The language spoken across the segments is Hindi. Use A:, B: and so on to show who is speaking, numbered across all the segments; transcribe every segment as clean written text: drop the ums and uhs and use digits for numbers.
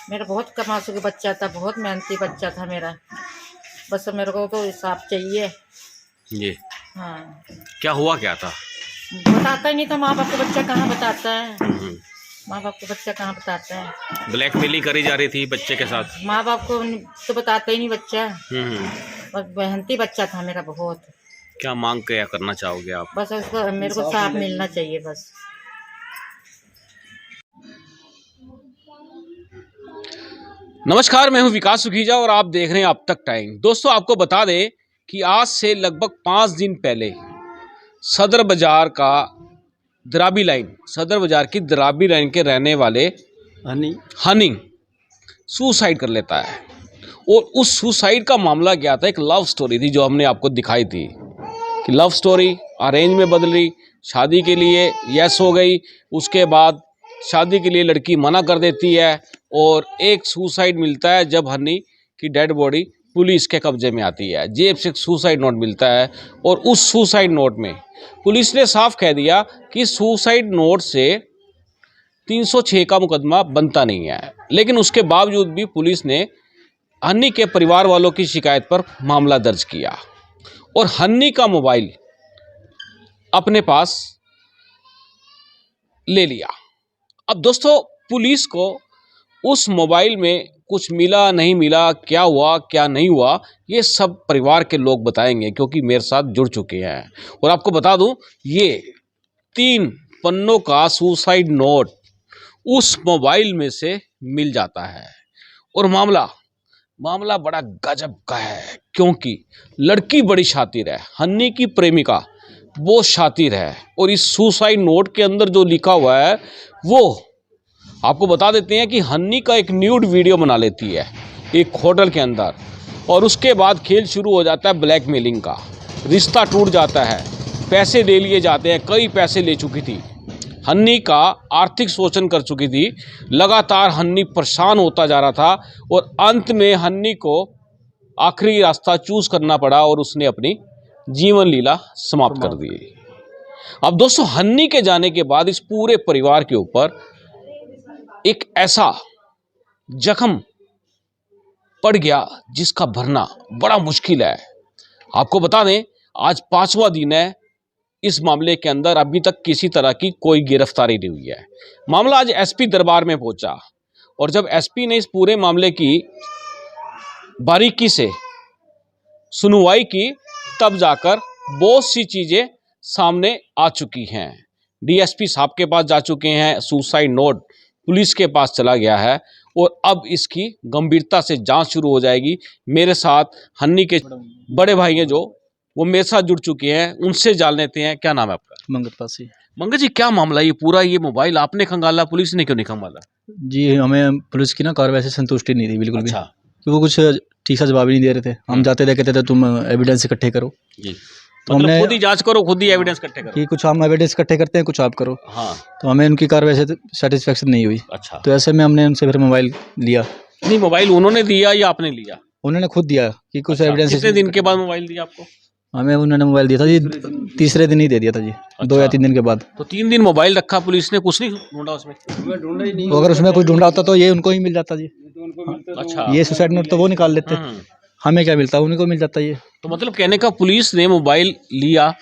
A: मेरा बहुत कमासू का बच्चा था, बहुत मेहनती बच्चा था मेरा। बस मेरे को तो हिसाब चाहिए।
B: जी।
A: हाँ,
B: क्या हुआ क्या था?
A: बताता ही नहीं था। माँ बाप को बच्चा कहाँ बताता है?
B: हम्म।
A: माँ बाप को बच्चा कहाँ बताता है?
B: ब्लैकमेलिंग करी जा रही थी बच्चे के साथ।
A: माँ बाप को तो बताता ही नहीं बच्चा।
B: हम्म।
A: बस मेहनती बच्चा था मेरा बहुत।
B: क्या मांग क्या करना चाहोगे आप?
A: बस उसको मेरे को साफ मिलना चाहिए बस।
B: नमस्कार, मैं हूं विकास सुखीजा और आप देख रहे हैं अब तक टाइम। दोस्तों, आपको बता दें कि आज से लगभग 5 दिन पहले सदर बाजार की द्राबी लाइन के रहने वाले हनी सुसाइड कर लेता है। और उस सुसाइड का मामला क्या था? एक लव स्टोरी थी जो हमने आपको दिखाई थी कि लव स्टोरी अरेंज में बदली, शादी के लिए यस हो गई, उसके बाद शादी के लिए लड़की मना कर देती है और एक सुसाइड मिलता है जब हनी की डेड बॉडी पुलिस के कब्जे में आती है। जेब से एक सुसाइड नोट मिलता है और उस सुसाइड नोट में पुलिस ने साफ कह दिया कि सुसाइड नोट से 306 का मुकदमा बनता नहीं है। लेकिन उसके बावजूद भी पुलिस ने हनी के परिवार वालों की शिकायत पर मामला दर्ज किया और हनी का मोबाइल अपने पास ले लिया। अब दोस्तों, पुलिस को उस मोबाइल में कुछ मिला नहीं मिला, क्या हुआ क्या नहीं हुआ, ये सब परिवार के लोग बताएंगे क्योंकि मेरे साथ जुड़ चुके हैं। और आपको बता दूं, ये 3 पन्नों का सुसाइड नोट उस मोबाइल में से मिल जाता है। और मामला बड़ा गजब का है क्योंकि लड़की बड़ी शातिर है, हन्नी की प्रेमिका वो शातिर है। और इस सुसाइड नोट के अंदर जो लिखा हुआ है वो आपको बता देते हैं कि हन्नी का एक न्यूड वीडियो बना लेती है एक होटल के अंदर। और उसके बाद खेल शुरू हो जाता है ब्लैकमेलिंग का। रिश्ता टूट जाता है, पैसे ले लिए जाते हैं, कई पैसे ले चुकी थी, हन्नी का आर्थिक शोषण कर चुकी थी। लगातार हन्नी परेशान होता जा रहा था और अंत में हन्नी को आखिरी रास्ता चूज करना पड़ा और उसने अपनी जीवन लीला समाप्त कर दी। अब दोस्तों, हन्नी के जाने के बाद इस पूरे परिवार के ऊपर एक ऐसा जख्म पड़ गया जिसका भरना बड़ा मुश्किल है। आपको बता दें, आज 5वां दिन है इस मामले के अंदर, अभी तक किसी तरह की कोई गिरफ्तारी नहीं हुई है। मामला आज एसपी दरबार में पहुंचा और जब एसपी ने इस पूरे मामले की बारीकी से सुनवाई की तब जाकर बहुत सी चीजें सामने आ चुकी हैं। डीएसपी साहब के पास जा चुके हैं, सुसाइड नोट पुलिस के पास चला गया है और अब इसकी गंभीरता से जांच शुरू हो जाएगी। मेरे साथ हन्नी के बड़े भाई हैं जो वो मेरे साथ जुड़ चुके हैं, उनसे जान लेते हैं। क्या नाम है आपका?
C: मंगत पासी।
B: मंगत जी, क्या मामला ये पूरा? ये मोबाइल आपने खंगाला, पुलिस ने क्यों नहीं खंगाला?
C: जी, हमें पुलिस की ना कार्रवाई से संतुष्टि नहीं थी बिल्कुल भी।
B: अच्छा।
C: कि वो कुछ ठीक सा जवाब ही नहीं दे रहे थे। हम जाते थे, कहते थे तुम एविडेंस इकट्ठे करो।
B: जी,
C: तो
B: मतलब
C: हमने
B: खुद ही जांच करो, खुद ही एविडेंस इकट्ठे करो
C: कि कुछ हम एविडेंस इकट्ठे करते हैं, कुछ आप करो।
B: हाँ।
C: तो हमें उनकी कार्रवाई से सेटिस्फेक्शन नहीं हुई।
B: अच्छा,
C: तो ऐसे में हमने उनसे फिर मोबाइल लिया।
B: नहीं, मोबाइल उन्होंने दिया या आपने लिया?
C: उन्होंने खुद दिया कि कुछ
B: अच्छा,
C: एविडेंस।
B: कितने दिन के बाद मोबाइल दिया आपको?
C: हमें उन्होंने मोबाइल दिया था जी, तीसरे दिन ही दे दिया था जी। 2 या 3 दिन के बाद।
B: तो 3 दिन मोबाइल रखा पुलिस ने, कुछ नहीं ढूंढा उसमें?
C: तो अगर उसमें कुछ ढूंढा होता तो ये उनको ही मिल जाता जी।
B: अच्छा,
C: ये सुसाइड नोट तो वो निकाल लेते, हमें क्या मिलता, उनको मिल जाता ये।
B: तो मतलब कहने का पुलिस ने मोबाइल लिया,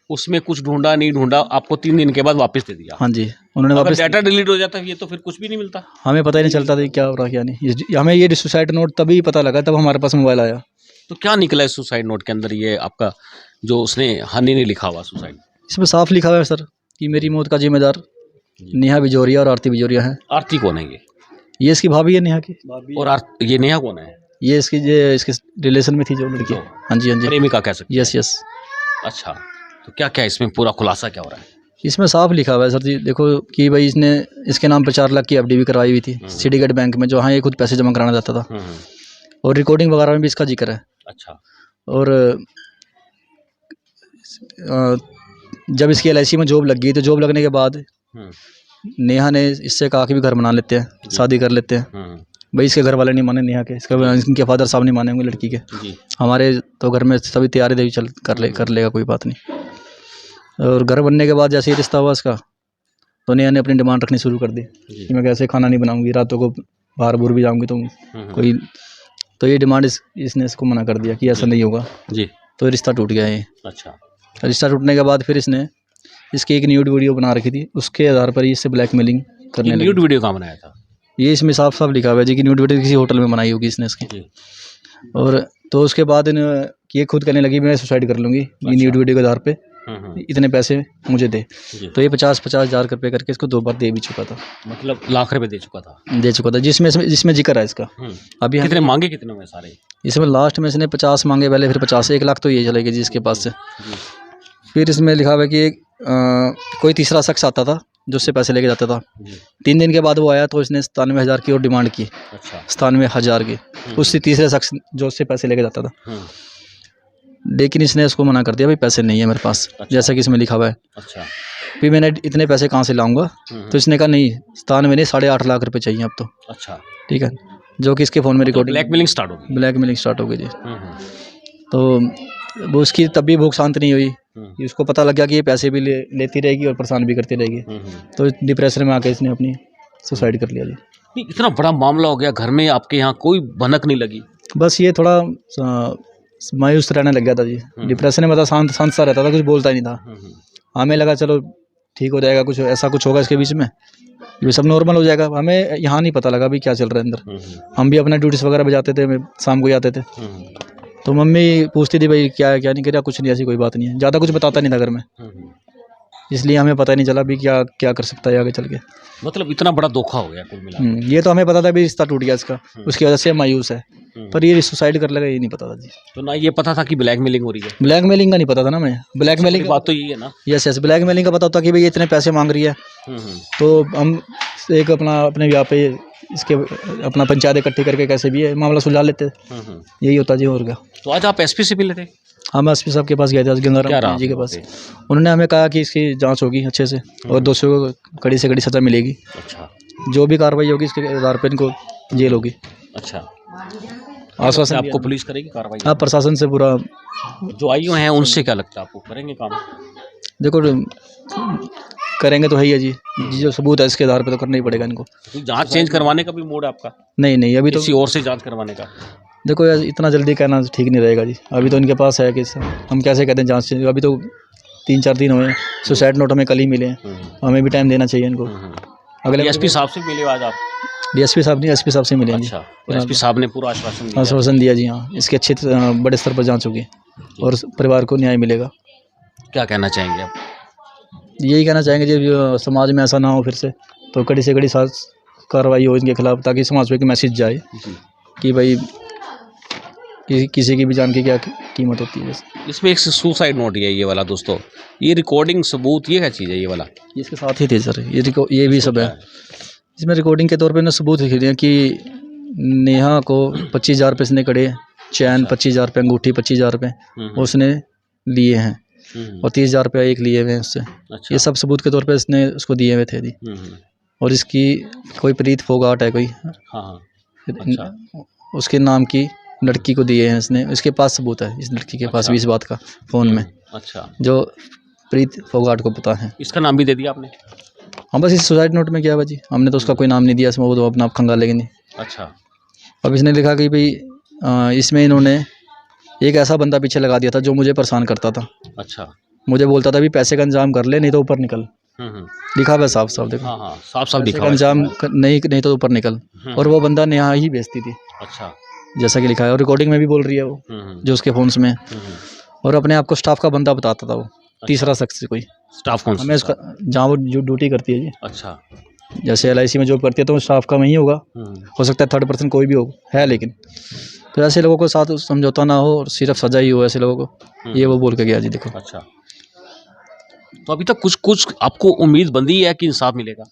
B: उसमें कुछ ढूंढा नहीं ढूंढा, आपको 3 दिन के बाद वापस दे दिया।
C: हाँ जी, उन्होंने
B: अगर
C: वापस।
B: डाटा डिलीट हो जाता ये तो फिर कुछ भी नहीं मिलता।
C: हमें पता ही नहीं चलता था क्या हो रहा क्या नहीं। हमें ये सुसाइड नोट तभी पता लगा तब हमारे पास मोबाइल आया।
B: तो क्या निकला है सुसाइड नोट के अंदर? ये आपका जो उसने हनी ने लिखा हुआ सुसाइड,
C: इसमें साफ लिखा हुआ है सर कि मेरी मौत का जिम्मेदार नेहा बिजोरिया और आरती बिजोरिया हैं।
B: आरती कौन है
C: ये इसकी भाभी है, नेहा की।
B: और ये नेहा कौन है?
C: ये इसके रिलेशन में थी जो लड़की। हाँ जी, हाँ जी,
B: प्रेमिका कह सकते हैं।
C: Yes yes.
B: अच्छा, तो क्या क्या इसमें पूरा खुलासा क्या हो रहा है?
C: इसमें साफ लिखा हुआ है सर जी, देखो कि भाई इसने इसके नाम पर 4 लाख की एफडी भी करवाई हुई थी सिंडिकेट बैंक में, जहाँ ये खुद पैसे जमा कराना चाहता था। और रिकॉर्डिंग वगैरह में भी इसका जिक्र है।
B: अच्छा।
C: और जब इसकी LIC में जॉब लग गई तो जॉब लगने के बाद नेहा ने इससे कहा कि भी घर बना लेते हैं, शादी कर लेते हैं। भाई इसके घर वाले नहीं माने नेहा के, इनके फादर साहब नहीं माने होंगे लड़की के। हमारे तो घर में सभी तैयारी देवी चल कर लेगा, कोई बात नहीं। और घर बनने के बाद जैसे ही रिश्ता हुआ इसका, तो नेहा ने अपनी डिमांड रखनी शुरू कर दी कि मैं कैसे खाना नहीं बनाऊंगी, रातों को बाहर बुर भी जाऊँगी तो कोई, तो ये डिमांड इसने इसको मना कर दिया कि ऐसा नहीं होगा
B: जी।
C: तो रिश्ता टूट गया ये।
B: अच्छा।
C: रिश्ता टूटने के बाद फिर इसने इसकी एक न्यूड वीडियो बना रखी थी, उसके आधार पर ही इससे ब्लैकमेलिंग करने लगी।
B: न्यूड वीडियो कहाँ बनाया था?
C: ये इसमें साफ साफ लिखा हुआ है जी कि न्यूड वीडियो किसी होटल में बनाई होगी इसने इसकी।
B: जी।
C: और तो उसके बाद ये खुद कहने लगी मैं सुसाइड कर लूँगी ये न्यूड वीडियो के आधार पे, इतने पैसे मुझे दे। तो ये 50-50 हज़ार रुपये करके इसको 2 बार दे भी चुका था,
B: मतलब लाख रुपए दे चुका था,
C: जिसमें जिक्र है इसका। अभी
B: कितने मांगे, कितने में सारे?
C: इसमें लास्ट में इसने 50 मांगे पहले, फिर 50 1 लाख तो ये चलेगी जी इसके पास से। फिर इसमें लिखा हुआ है कि कोई तीसरा शख्स आता था जो उससे पैसे लेके जाता था। 3 दिन के बाद वो आया तो इसने 97,000 की और डिमांड की।
B: अच्छा।
C: 97,000 की उससे तीसरे शख्स जो उससे पैसे लेके जाता था। लेकिन इसने उसको मना कर दिया भाई पैसे नहीं है मेरे पास। अच्छा। जैसा कि इसमें लिखा हुआ है।
B: अच्छा।
C: फिर मैंने इतने पैसे कहाँ से लाऊंगा, तो इसने कहा नहीं 97 नहीं 8.5 लाख रुपए चाहिए अब तो।
B: अच्छा।
C: ठीक है, जो कि इसके फ़ोन में रिकॉर्डिंग
B: ब्लैकमेलिंग स्टार्ट हो गई
C: जी। तो वो उसकी तब भी भूख शांत नहीं हुई, उसको पता लग गया कि ये पैसे भी लेती रहेगी और परेशान भी करती रहेगी। तो डिप्रेशन में आके इसने अपनी सुसाइड कर लिया जी।
B: इतना बड़ा मामला हो गया, घर में आपके यहाँ कोई भनक नहीं लगी?
C: बस ये थोड़ा मायूस रहने लग गया था जी, डिप्रेशन में, मतलब शांत सा रहता था, कुछ बोलता ही नहीं था। हमें लगा चलो ठीक हो जाएगा, कुछ ऐसा कुछ होगा इसके बीच में, ये सब नॉर्मल हो जाएगा। हमें यहाँ नहीं पता लगा भी क्या चल रहा है अंदर। हम भी अपना ड्यूटीज वगैरह बजाते थे, शाम को ही आते थे। तो मम्मी पूछती थी भाई क्या है क्या नहीं, कह कुछ नहीं, ऐसी कोई बात नहीं है। ज़्यादा कुछ बताता नहीं था घर में, इसलिए हमें पता ही नहीं चला भी क्या क्या कर सकता है आगे चल के।
B: मतलब इतना बड़ा धोखा हो गया कुल मिला।
C: ये तो हमें पता था भी रिश्ता टूट गया इसका, उसकी वजह से मायूस है। पर ये सुसाइड कर लेगा ये नहीं पता था जी।
B: तो ना ये पता था कि ब्लैकमेलिंग हो रही है?
C: ब्लैकमेलिंग का नहीं पता था ना मैं। ब्लैकमेलिंग
B: बात तो यही है ना।
C: यस, ब्लैकमेलिंग का पता होता कि भाई ये इतने पैसे मांग रही है, तो हम एक अपने यहाँ पे इसके अपना पंचायत इकट्ठी करके कैसे भी है मामला सुलझा लेते। यही होता जी, और क्या।
B: तो आज आप एसपी से मिले थे?
C: हम एसपी साहब के पास गए थे आज, गंगाराम जी के पास। उन्होंने हमें कहा कि इसकी जांच होगी अच्छे से और दोषियों को कड़ी से कड़ी सजा मिलेगी।
B: अच्छा।
C: जो भी कार्रवाई होगी इसके आधार पर इनको जेल होगी।
B: अच्छा।
C: आश्वासन
B: आपको पुलिस करेगी कार्रवाई?
C: हाँ, प्रशासन से पूरा।
B: जो आयु हैं उनसे क्या लगता है आपको, करेंगे काम?
C: देखो करेंगे तो है ही है जी, जो सबूत है इसके आधार पे तो करना ही पड़ेगा इनको।
B: तो जांच चेंज करवाने का भी मूड है आपका?
C: नहीं अभी तो
B: किसी और से जांच करवाने का?
C: देखो यार इतना जल्दी कहना ठीक नहीं रहेगा जी। अभी तो इनके पास है कि हम कैसे कहते हैं जांच चेंज, अभी तो 3-4 दिन हुए। सुसाइड नोट हमें कल ही मिले हैं, हमें भी टाइम देना चाहिए इनको। अगले
B: डीएसपी साहब से मिले आज आप?
C: डीएसपी साहब नहीं, एसपी साहब से मिले।
B: अच्छा, एसपी साहब ने पूरा
C: आश्वासन दिया जी। हाँ, इसकी अच्छी बड़े स्तर पर जांच होगी और परिवार को न्याय मिलेगा।
B: क्या कहना चाहेंगे आप? यही
C: कहना चाहेंगे जी समाज में ऐसा ना हो फिर से, तो कड़ी से कड़ी कार्रवाई हो इनके खिलाफ, ताकि समाज में एक मैसेज जाए कि भाई किसी की भी जान की क्या कीमत होती है।
B: इसमें एक सुसाइड नोट है ये वाला दोस्तों, ये रिकॉर्डिंग सबूत, ये क्या चीज़ है ये वाला?
C: इसके साथ ही थे सर, ये भी सब है। इसमें रिकॉर्डिंग के तौर पे ना सबूत लिख दिया कि नेहा को 25,000 रुपये इसने कड़े, चैन 25,000 रुपये, अंगूठी 25,000 रुपये उसने लिए हैं और 30,000 रुपये एक लिए हुए हैं उससे।
B: अच्छा।
C: ये सब सबूत के तौर पे इसने उसको दिए हुए थे जी। और इसकी कोई प्रीत फोगाट है कोई।
B: हाँ। अच्छा।
C: उसके नाम की लड़की को दिए हैं इसने, इसके पास सबूत है इस लड़की के पास भी इस बात का फ़ोन में।
B: अच्छा। जो
C: प्रीत फोगाट को पता है।
B: इसका नाम भी दे दिया आपने?
C: हाँ, बस इस सुसाइड नोट में क्या हुआ जी, हमने तो उसका कोई नाम नहीं दिया इसमें, वो तो अपना आप खंगालेंगे नहीं।
B: अच्छा।
C: अब इसने लिखा कि भाई इसमें इन्होंने एक ऐसा बंदा पीछे लगा दिया था जो मुझे परेशान करता था।
B: अच्छा।
C: मुझे बोलता था भी पैसे का इंतजाम कर ले नहीं तो ऊपर निकल। लिखा हुआ साफ साफ, देखो।
B: हाँ, साफ लिखा
C: हुआ, इंतजाम नहीं तो ऊपर निकल। और वो बंदा नेहा ही बेचती थी।
B: अच्छा।
C: जैसा कि लिखा है, और रिकॉर्डिंग में भी बोल रही है वो जो उसके फोन्स में। और अपने आप को स्टाफ का बंदा बताता था वो। अच्छा। तीसरा शख्स कोई स्टाफ कौन? हमें उसका जहाँ वो जो ड्यूटी करती है जी।
B: अच्छा।
C: जैसे LIC में जॉब करती है तो वो स्टाफ का वही होगा, हो सकता है थर्ड पर्सन कोई भी हो है, लेकिन तो ऐसे लोगों को साथ समझौता ना हो और सिर्फ सजा ही हो ऐसे लोगों को, ये वो बोल के गया जी। देखो।
B: अच्छा, तो अभी तक कुछ आपको उम्मीद बंधी है कि इंसाफ मिलेगा?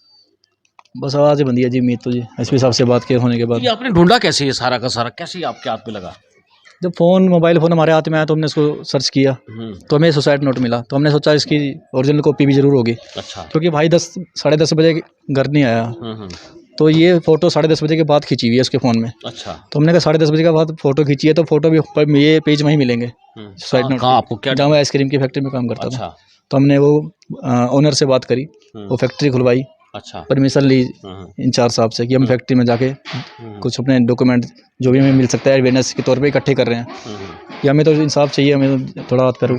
C: बस आवाज़ बंदी है जी उम्मीद तो जी, SP साहब से बात के होने के बाद।
B: ये आपने ढूंढा कैसे ये सारा का सारा, कैसे आपके हाथ में लगा?
C: जब मोबाइल फ़ोन हमारे हाथ में आया तो हमने इसको सर्च किया तो हमें सुसाइड नोट मिला, तो हमने सोचा इसकी ओरिजिनल कॉपी भी ज़रूर होगी।
B: अच्छा।
C: क्योंकि भाई 10-10:30 बजे घर नहीं आया, तो ये फ़ोटो 10:30 बजे के बाद खींची हुई है उसके फ़ोन में। अच्छा। तो हमने कहा 10:30 बजे के बाद फ़ोटो खींची है तो फ़ोटो भी ये पेज में ही मिलेंगे सुसाइड नोट।
B: आपको क्या?
C: जहाँ मैं आइसक्रीम की फैक्ट्री में काम करता था। तो हमने वो ऑनर से बात करी, वो फैक्ट्री खुलवाई
B: अच्छा।
C: परमिशन ली इंचार्ज साहब से कि हम फैक्ट्री में जाके कुछ अपने डॉक्यूमेंट जो भी हमें मिल सकता है एविडेंस के तौर पे इकट्ठे कर रहे हैं कि हमें तो इंसाफ चाहिए, हमें तो थोड़ा हाथ पैर।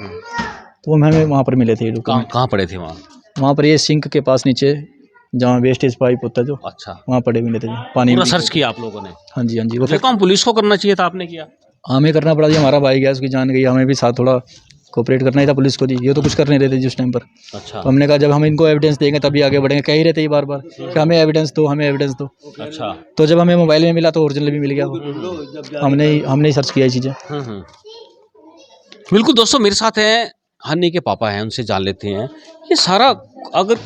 C: तो हमें वहाँ पर मिले थे डॉक्यूमेंट।
B: कहाँ पड़े थे वहाँ?
C: वहाँ पर ये सिंक के पास नीचे जहाँ वेस्टेज पाइप होता है जो,
B: अच्छा,
C: वहाँ पड़े मिले थे पानी
B: पूरा
C: में।
B: सर्च किया आप लोगों ने?
C: हाँ जी, हाँ जी। वो
B: ये काम पुलिस को करना चाहिए था, आपने किया?
C: हमें करना पड़ा जी, हमारा भाई गया, उसकी जान गई, हमें भी साथ थोड़ा कोऑपरेट करना ही था पुलिस को जी। ये तो कुछ कर नहीं रहे थे जिस टाइम पर।
B: अच्छा।
C: तो हमने कहा जब हम इनको एविडेंस देंगे तभी आगे बढ़ेंगे। कह ही रहे थे ये बार बार कि हमें एविडेंस दो, हमें एविडेंस दो।
B: अच्छा।
C: तो जब हमें मोबाइल में मिला तो ओरिजिनल भी मिल गया वो। हमने ही सर्च किया ये चीज़ें।
B: बिल्कुल दोस्तों, मेरे साथ हैं हनी के पापा हैं, उनसे जान लेते हैं ये सारा। अगर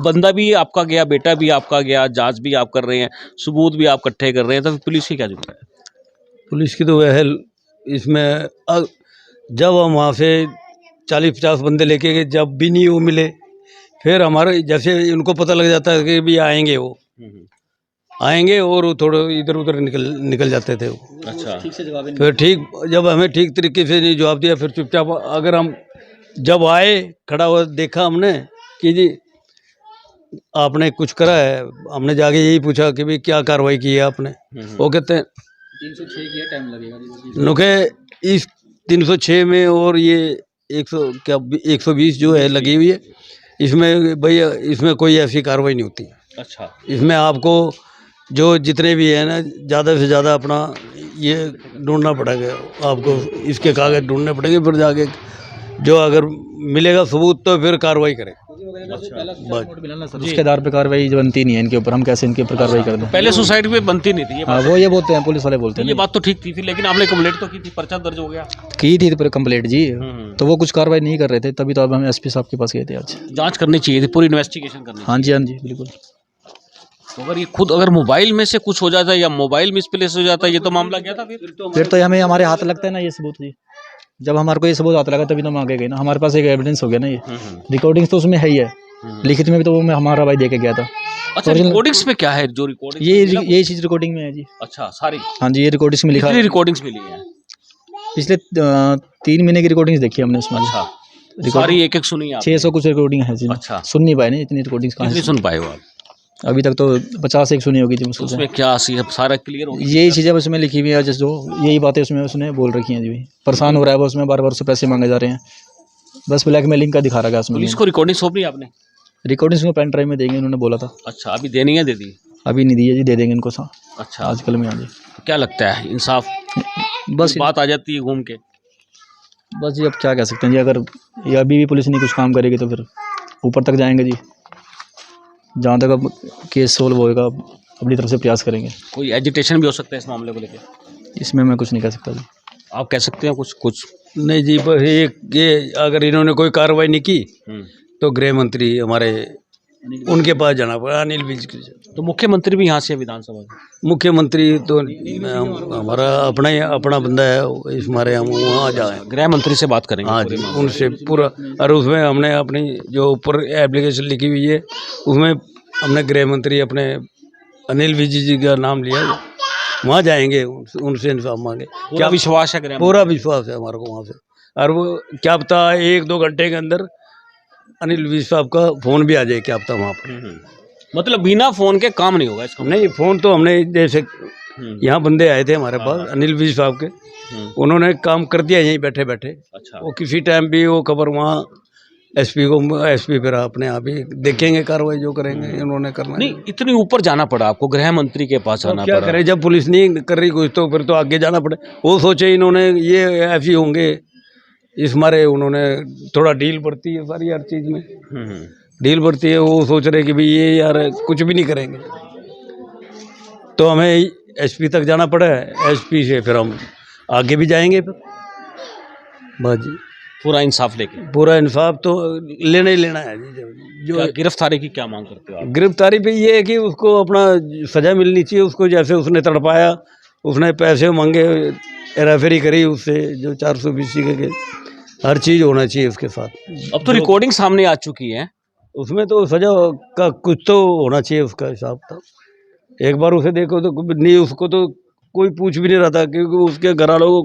B: बंदा भी आपका गया, बेटा भी आपका गया, जांच भी आप कर रहे हैं, सबूत भी आप इकट्ठे कर रहे हैं, तो पुलिस की क्या जरूरत है?
D: पुलिस की तो वह है इसमें, जब हम वहाँ से 40-50 बंदे लेके गए, जब भी नहीं वो मिले, फिर हमारे जैसे उनको पता लग जाता है कि भी आएंगे वो आएंगे, और वो थोड़ा इधर उधर निकल जाते थे वो।
B: अच्छा।
D: फिर ठीक जब हमें ठीक तरीके से नहीं जवाब दिया, फिर चुपचाप, अगर हम जब आए खड़ा हुआ देखा हमने कि जी आपने कुछ करा है, हमने जाके यही पूछा कि भाई क्या कार्रवाई की है आपने। वो कहते हैं
C: 306 की टाइम लगेगा
D: नुके इस 306 में, और ये 120 जो है लगी हुई है, इसमें भैया इसमें कोई ऐसी कार्रवाई नहीं होती।
B: अच्छा।
D: इसमें आपको जो जितने भी है ना, ज़्यादा से ज़्यादा अपना ये ढूंढना पड़ेगा आपको, इसके कागज ढूंढने पड़ेंगे, फिर जाके जो अगर मिलेगा सबूत तो फिर कार्रवाई करें।
C: उसके आधार पे कार्रवाई बनती नहीं है इनके ऊपर। हम कैसे इनके ऊपर कार्रवाई कर दें?
B: पहले सोसाइटी में बनती नहीं थी ये
C: हाँ,
B: बात।
C: वो ये बोलते हैं, पुलिस वाले बोलते हैं।
B: ये बात तो ठीक थी, लेकिन आपने कंप्लेंट तो की थी, पर्चा दर्ज हो गया?
C: की थी पर कंप्लेंट जी, तो वो कुछ कार्रवाई नहीं कर रहे थे, तभी तो अब हम एसपी साहब के पास गए थे आज।
B: जांच करनी चाहिए थी, पूरी इन्वेस्टिगेशन करनी।
C: हाँ जी, हाँ जी, बिल्कुल।
B: तो अगर ये खुद अगर मोबाइल में से कुछ हो जाता है या मोबाइल मिसप्लेस हो जाता है, ये तो मामला क्या था
C: फिर तो हमें हमारे हाथ लगता है ना ये सबूत जी। जब हमारे को ये सबूत हाथ लगा तभी तो हम आगे गए ना, हमारे पास एक एविडेंस हो गया ना ये। रिकॉर्डिंग्स तो उसमें है ही है, लिखित में भी तो वो हमारा भाई दे के गया था।
B: अच्छा, रिकॉर्डिंग्स में क्या है? जो रिकॉर्डिंग
C: यही चीज़ रिकॉर्डिंग में है जी।
B: अच्छा, सारी?
C: हाँ जी, ये रिकॉर्डिंग्स में लिखा है।
B: रिकॉर्डिंग्स मिली है
C: पिछले 3 महीने की रिकॉर्डिंग्स देखी हमने उसमें।
B: अच्छा, सारी एक एक सुनी आपने?
C: 600 कुछ रिकॉर्डिंग है जी।
B: अच्छा।
C: सुन नहीं पाए नहीं इतनी रिकॉर्डिंग्स, कहाँ
B: कितनी सुन पाए हो आप?
C: अभी तक तो 50 एक सुनी होगी जी मुश्किल से।
B: उसमें क्या सारा क्लियर हो गया?
C: यही चीज़ें उसमें लिखी हुई है, जो यही बातें उसमें उसने बोल रखी हैं जी। परेशान हो रहा है वो, उसमें बार बार उससे पैसे मांगे जा रहे हैं, बस ब्लैकमेलिंग का दिखा रहा है उसमें।
B: पुलिस को रिकॉर्डिंग सौंपी आपने?
C: रिकॉर्डिंग्स को पेन ड्राइव में देंगे उन्होंने बोला था।
B: अच्छा, अभी देनी है? दे दी?
C: अभी नहीं दी है जी, दे देंगे इनको।
B: अच्छा,
C: आजकल में। हाँ जी।
B: तो क्या लगता है, इंसाफ
C: बस
B: बात आ जाती है घूम के?
C: बस जी अब क्या कह सकते हैं जी, अगर ये अभी भी पुलिस नहीं कुछ काम करेगी तो फिर ऊपर तक जाएंगे जी। जहाँ तक अब केस सोल्व होएगा अपनी तरफ से प्रयास करेंगे।
B: कोई एजिटेशन भी हो सकता है इस मामले को लेकर?
C: इसमें मैं कुछ नहीं कह सकता जी।
B: आप कह सकते हैं कुछ?
D: नहीं जी, बस ये अगर इन्होंने कोई कार्रवाई नहीं की तो गृह मंत्री हमारे उनके पास जाना पड़ा, अनिल विज।
B: तो मुख्यमंत्री भी यहाँ से विधानसभा?
D: मुख्यमंत्री तो हमारा अपना बंदा है, इस हमारे हम वहाँ जाए।
B: गृह मंत्री से बात करेंगे?
D: हाँ जी, उनसे पूरा। और उसमें हमने अपनी जो ऊपर एप्लीकेशन लिखी हुई है उसमें हमने गृह मंत्री अपने अनिल विज जी का नाम लिया, वहाँ जाएंगे, उनसे इंसाफ मांगे।
B: क्या विश्वास है?
D: पूरा विश्वास है हमारे को वहाँ से। और वो क्या पता 1-2 घंटे के अंदर अनिल विज साहब का फ़ोन भी आ जाए, क्या पता वहाँ पर।
B: मतलब बिना फ़ोन के काम नहीं होगा इसका?
D: नहीं, फ़ोन तो हमने जैसे यहाँ बंदे आए थे हमारे पास अनिल विज साहब के, उन्होंने काम कर दिया यहीं बैठे बैठे।
B: अच्छा।
D: वो किसी टाइम भी वो खबर वहाँ एसपी फिर अपने आप ही देखेंगे, कार्रवाई जो करेंगे उन्होंने करना।
B: नहीं, इतनी ऊपर जाना पड़ा आपको, गृह मंत्री के पास जाना
D: क्या
B: पड़ा?
D: करे, जब पुलिस नहीं कर रही कुछ तो फिर तो आगे जाना पड़े। वो सोचे इन्होंने ये ऐसे होंगे, इस मारे उन्होंने थोड़ा डील बढ़ती है सारी हर चीज़ में। डील बढ़ती है, वो सोच रहे कि भाई ये यार कुछ भी नहीं करेंगे, तो हमें एसपी तक जाना पड़ा है। एसपी से फिर हम आगे भी जाएंगे फिर। बस जी,
B: पूरा इंसाफ लेके?
D: पूरा इंसाफ तो लेना ही लेना है जी। जो
B: गिरफ्तारी की क्या मांग करते हो आप?
D: गिरफ्तारी पे ये है कि उसको अपना सज़ा मिलनी चाहिए उसको, जैसे उसने तड़पाया, उसने पैसे मांगे, रेफरी करी उससे, जो 420 के हर चीज़ होना चाहिए उसके साथ।
B: अब तो रिकॉर्डिंग सामने आ चुकी है,
D: उसमें तो सज़ा का कुछ तो होना चाहिए उसका हिसाब था। एक बार उसे देखो तो नहीं, उसको तो कोई पूछ भी नहीं रहा था, क्योंकि उसके घर वालों को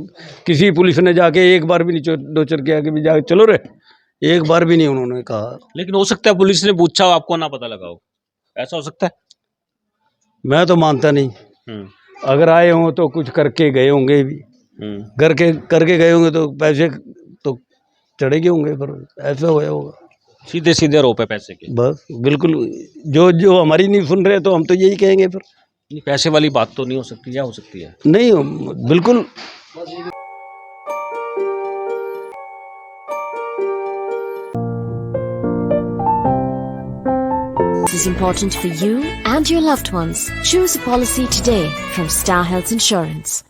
D: किसी पुलिस ने जाके एक बार भी नहीं डोचर किया कि भी जाके चलो रे, एक बार भी नहीं उन्होंने कहा।
B: लेकिन हो सकता है पुलिस ने पूछा हो, आपको ना पता लगा हो। ऐसा हो सकता है?
D: मैं तो मानता नहीं। अगर आए हों तो कुछ करके गए होंगे भी, करके गए होंगे तो पैसे तो चढ़े गए होंगे, पर ऐसा होया होगा
B: सीधे सीधे रो पे पैसे के।
D: बस। बिल्कुल, जो हमारी नहीं सुन रहे तो हम तो यही कहेंगे फिर।
B: नहीं, पैसे वाली बात तो नहीं हो सकती, या हो सकती है?
D: नहीं, बिल्कुल।
E: Is important for you and your loved ones. Choose a policy today from Star Health Insurance.